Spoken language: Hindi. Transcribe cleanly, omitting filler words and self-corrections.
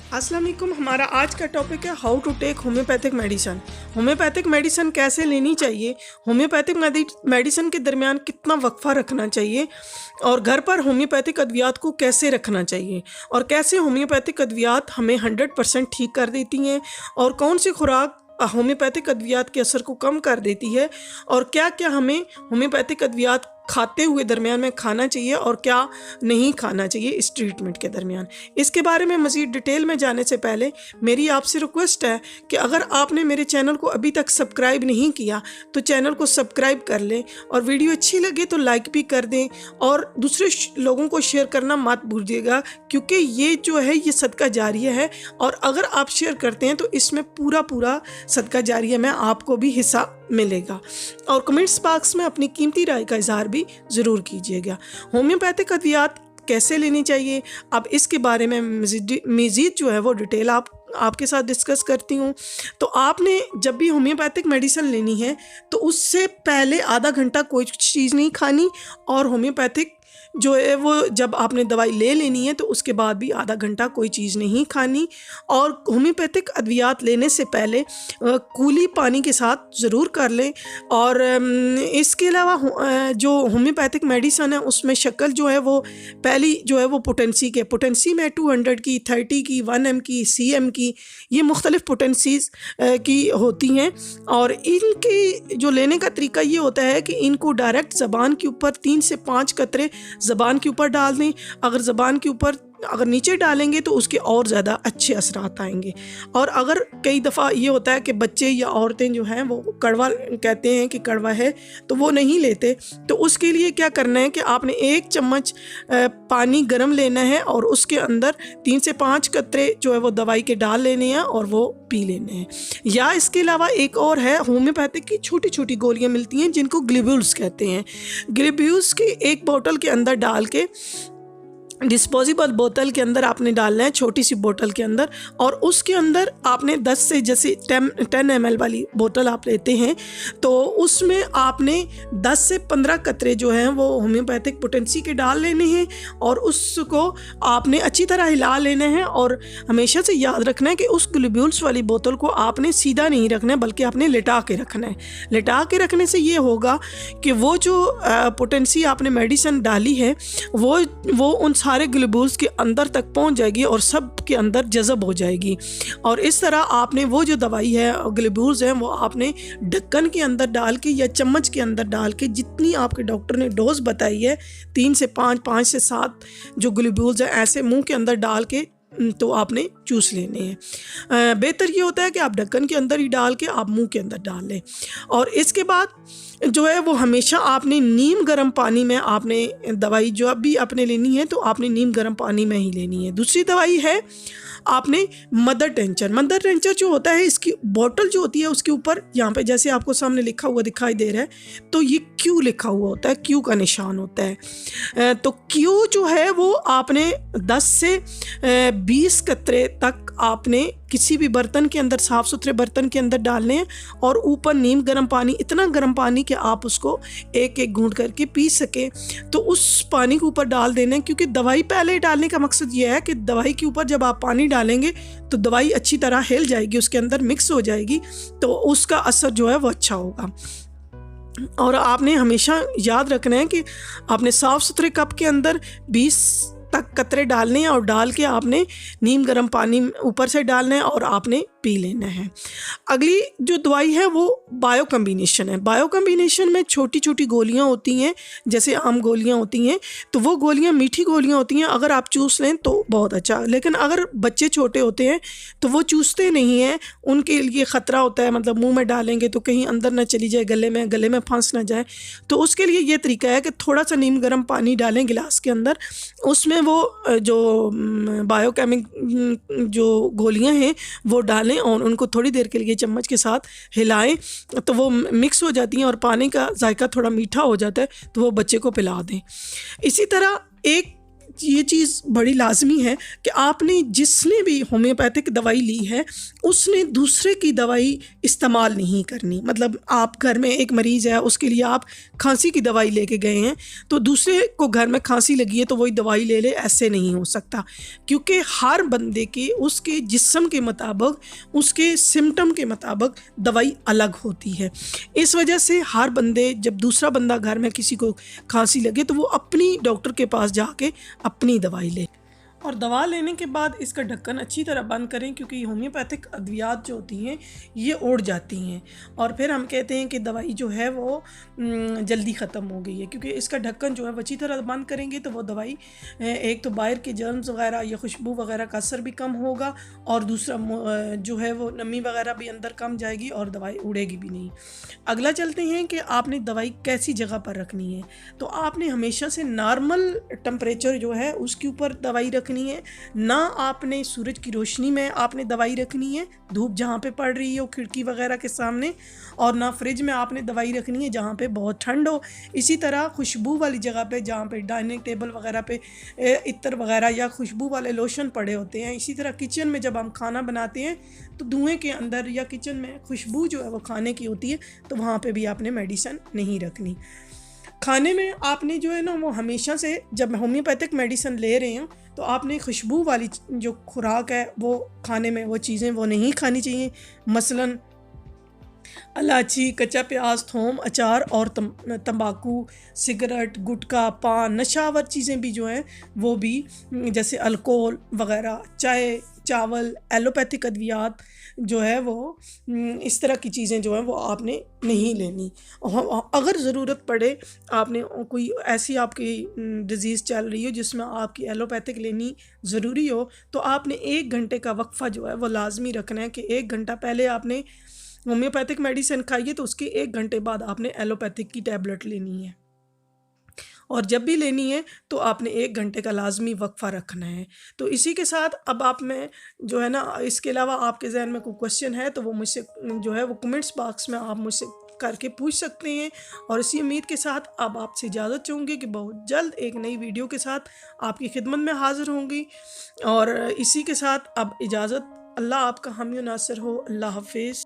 अस्सलाम वालेकुम। हमारा आज का टॉपिक है how to take homeopathic medicine. Homeopathic medicine कैसे लेनी चाहिए, होम्योपैथिक मेडिसन के दरमियान कितना वक्फा रखना चाहिए, और घर पर होम्योपैथिक अद्वियात को कैसे रखना चाहिए, और कैसे होम्योपैथिक अद्वियात हमें 100% ठीक कर देती हैं, और कौन सी खुराक होम्योपैथिक अद्वियात के असर को कम कर देती है, और क्या क्या हमें होम्योपैथिक अद्वियात खाते हुए दरमियान में खाना चाहिए और क्या नहीं खाना चाहिए इस ट्रीटमेंट के दरमियान। इसके बारे में मज़ीद डिटेल में जाने से पहले मेरी आपसे रिक्वेस्ट है कि अगर आपने मेरे चैनल को अभी तक सब्सक्राइब नहीं किया तो चैनल को सब्सक्राइब कर लें, और वीडियो अच्छी लगे तो लाइक भी कर दें, और दूसरे लोगों को शेयर करना मत भूलिएगा, क्योंकि ये जो है ये सदका जारिया है, और अगर आप शेयर करते हैं तो इसमें पूरा सदका जारिया में आपको भी हिस्सा मिलेगा। और कमेंट्स बॉक्स में अपनी कीमती राय का इजहार भी ज़रूर कीजिएगा। होम्योपैथिक अद्वियात कैसे लेनी चाहिए, अब इसके बारे में मज़ीद जो है वो डिटेल आपके साथ डिस्कस करती हूँ। तो आपने जब भी होम्योपैथिक मेडिसिन लेनी है तो उससे पहले आधा घंटा कोई चीज़ नहीं खानी, और होम्योपैथिक जो है वो जब आपने दवाई ले लेनी है तो उसके बाद भी आधा घंटा कोई चीज़ नहीं खानी। और होम्योपैथिक अद्वियात लेने से पहले कूली पानी के साथ ज़रूर कर लें। और इसके अलावा जो होम्योपैथिक मेडिसिन है उसमें शक्ल जो है वो पहली जो है वो पोटेंसी में 200 की, 30 की, 1 m की, cm की, ये मुख्तलिफ़ पोटेंसीज़ की होती हैं। और इनकी जो लेने का तरीका ये होता है कि इनको डायरेक्ट ज़बान के ऊपर 3 से 5 कतरे ज़बान के ऊपर डाल दें। अगर ज़बान के ऊपर अगर नीचे डालेंगे तो उसके और ज़्यादा अच्छे असरात आएंगे। और अगर कई दफ़ा ये होता है कि बच्चे या औरतें जो हैं वो कड़वा कहते हैं कि कड़वा है तो वो नहीं लेते, तो उसके लिए क्या करना है कि आपने 1 चम्मच पानी गर्म लेना है और उसके अंदर 3 से 5 कतरे जो है वो दवाई के डाल लेने हैं और वो पी लेने हैं। या इसके अलावा एक और है, होम्योपैथिक की छोटी छोटी गोलियाँ मिलती हैं जिनको ग्लोब्यूल्स कहते हैं। ग्लोब्यूल्स की एक बोतल के अंदर डाल के, डिस्पोजेबल बोतल के अंदर आपने डालना है, छोटी सी बोतल के अंदर, और उसके अंदर आपने 10 से जैसे 10 ml वाली बोतल आप लेते हैं तो उसमें आपने 10 से 15 कतरे जो हैं वो होम्योपैथिक पोटेंसी के डाल लेने हैं, और उसको आपने अच्छी तरह हिला लेना है। और हमेशा से याद रखना है कि उस ग्लोब्यूल्स वाली बोतल को आपने सीधा नहीं रखना है बल्कि आपने लिटा के रखना है। लिटा के रखने से ये होगा कि वो जो पोटेंसी आपने मेडिसिन डाली है वो उन सारे ग्लोब्यूल्स के अंदर तक पहुंच जाएगी और सब के अंदर जज़ब हो जाएगी। और इस तरह आपने वो जो दवाई है, ग्लोब्यूल्स हैं, वो आपने ढक्कन के अंदर डाल के या चम्मच के अंदर डाल के, जितनी आपके डॉक्टर ने डोज बताई है 3 से 5, 5 से 7 जो ग्लोब्यूल्स हैं ऐसे मुंह के अंदर डाल के तो आपने चूस लेने हैं। बेहतर ये होता है कि आप ढक्कन के अंदर ही डाल के आप मुंह के अंदर डाल लें। और इसके बाद जो है वो हमेशा आपने नीम गर्म पानी में आपने दवाई जो भी आपने लेनी है तो आपने नीम गर्म पानी में ही लेनी है। दूसरी दवाई है आपने मदर टेंचर जो होता है, इसकी बोतल जो होती है उसके ऊपर यहाँ पे जैसे आपको सामने लिखा हुआ दिखाई दे रहा है तो ये क्यू लिखा हुआ होता है, क्यू का निशान होता है। तो क्यू जो है वो आपने 10 से 20 कतरे तक आपने किसी भी बर्तन के अंदर, साफ़ सुथरे बर्तन के अंदर डालने हैं, और ऊपर नीम गर्म पानी, इतना गर्म पानी कि आप उसको एक एक घूंट करके पी सके, तो उस पानी के ऊपर डाल देना है। क्योंकि दवाई पहले डालने का मकसद ये है कि दवाई के ऊपर जब आप पानी डालेंगे तो दवाई अच्छी तरह हिल जाएगी, उसके अंदर मिक्स हो जाएगी, तो उसका असर जो है वो अच्छा होगा। और आपने हमेशा याद रखना है कि आपने साफ़ सुथरे कप के अंदर 20 तक कतरे डालने हैं, और डाल के आपने नीम गर्म पानी ऊपर से डालना है और आपने पी लेना है। अगली जो दवाई है वो बायो कम्बिनेशन है। बायो कम्बिनेशन में छोटी छोटी गोलियां होती हैं, जैसे आम गोलियां होती हैं, तो वो गोलियां मीठी गोलियां होती हैं, अगर आप चूस लें तो बहुत अच्छा। लेकिन अगर बच्चे छोटे होते हैं तो वो चूसते नहीं हैं, उनके लिए ख़तरा होता है, मतलब मुंह में डालेंगे तो कहीं अंदर ना चली जाए, गले में फंस ना जाए। तो उसके लिए ये तरीका है कि थोड़ा सा नीम गर्म पानी डालें गिलास के अंदर, उसमें वो जो बायोकेमिक जो गोलियां हैं वो डालें और उनको थोड़ी देर के लिए चम्मच के साथ हिलाएं तो वो मिक्स हो जाती हैं और पानी का जायका थोड़ा मीठा हो जाता है, तो वो बच्चे को पिला दें। इसी तरह एक ये चीज़ बड़ी लाजमी है कि आपने जिसने भी होम्योपैथिक दवाई ली है उसने दूसरे की दवाई इस्तेमाल नहीं करनी। मतलब आप घर में एक मरीज़ है, उसके लिए आप खांसी की दवाई लेके गए हैं, तो दूसरे को घर में खांसी लगी है तो वही दवाई ले ले, ऐसे नहीं हो सकता। क्योंकि हर बंदे के उसके जिस्म के मुताबिक, उसके सिम्टम के मुताबिक दवाई अलग होती है। इस वजह से हर बंदे, जब दूसरा बंदा घर में किसी को खांसी लगे तो वो अपनी डॉक्टर के पास जाके अपनी दवाई ले, और दवा लेने के बाद इसका ढक्कन अच्छी तरह बंद करें, क्योंकि होम्योपैथिक अद्वियात जो होती हैं ये उड़ जाती हैं और फिर हम कहते हैं कि दवाई जो है वो जल्दी ख़त्म हो गई है। क्योंकि इसका ढक्कन जो है वो अच्छी तरह बंद करेंगे तो वो दवाई एक तो बाहर के जर्म्स वगैरह या खुशबू वगैरह का असर भी कम होगा, और दूसरा जो है वो नमी वगैरह भी अंदर कम जाएगी और दवाई उड़ेगी भी नहीं। अगला चलते हैं कि आपने दवाई कैसी जगह पर रखनी है। तो आपने हमेशा से नॉर्मल टेम्परेचर जो है उसके ऊपर दवाई रखनी है, ना आपने सूरज की रोशनी में आपने दवाई रखनी है, धूप जहाँ पे पड़ रही हो खिड़की वगैरह के सामने, और ना फ्रिज में आपने दवाई रखनी है जहाँ पे बहुत ठंड हो। इसी तरह खुशबू वाली जगह पे, जहाँ पे डाइनिंग टेबल वगैरह पे इत्र वगैरह या खुशबू वाले लोशन पड़े होते हैं। इसी तरह किचन में जब हम खाना बनाते हैं तो धुएं के अंदर या किचन में खुशबू जो है वो खाने की होती है, तो वहाँ पे भी आपने मेडिसिन नहीं रखनी। खाने में आपने जो है ना वो हमेशा से, जब होम्योपैथिक मेडिसिन ले रहे हो तो आपने खुशबू वाली जो खुराक है वो खाने में, वो चीज़ें वो नहीं खानी चाहिए। मसलन इलायची, कच्चा प्याज, थोम, अचार और तंबाकू, सिगरेट, गुटखा, पान, नशावर चीज़ें भी जो हैं वो भी, जैसे अल्कोहल वगैरह, चाय, चावल, एलोपैथिक अद्वियात जो है वो, इस तरह की चीज़ें जो हैं वो आपने नहीं लेनी। अगर ज़रूरत पड़े, आपने कोई ऐसी आपकी डिज़ीज़ चल रही हो जिसमें आपकी एलोपैथिक लेनी ज़रूरी हो, तो आपने 1 घंटे का वक्फ़ा जो है वो लाजमी रखना है कि 1 घंटा पहले आपने होम्योपैथिक मेडिसिन खाइए तो उसके 1 घंटे बाद आपने एलोपैथिक की टैबलेट लेनी है, और जब भी लेनी है तो आपने 1 घंटे का लाजमी वक्फ़ा रखना है। तो इसी के साथ अब आप में जो है ना, इसके अलावा आपके जहन में कोई क्वेश्चन है तो वो मुझसे जो है वो कमेंट्स बॉक्स में आप मुझसे करके पूछ सकते हैं। और इसी उम्मीद के साथ अब आपसे इजाज़त चाहूँगी कि बहुत जल्द एक नई वीडियो के साथ आपकी खिदमत में हाज़िर होंगी। और इसी के साथ अब इजाज़त। अल्लाह आपका हामी नासिर हो। अल्लाह हाफिज़।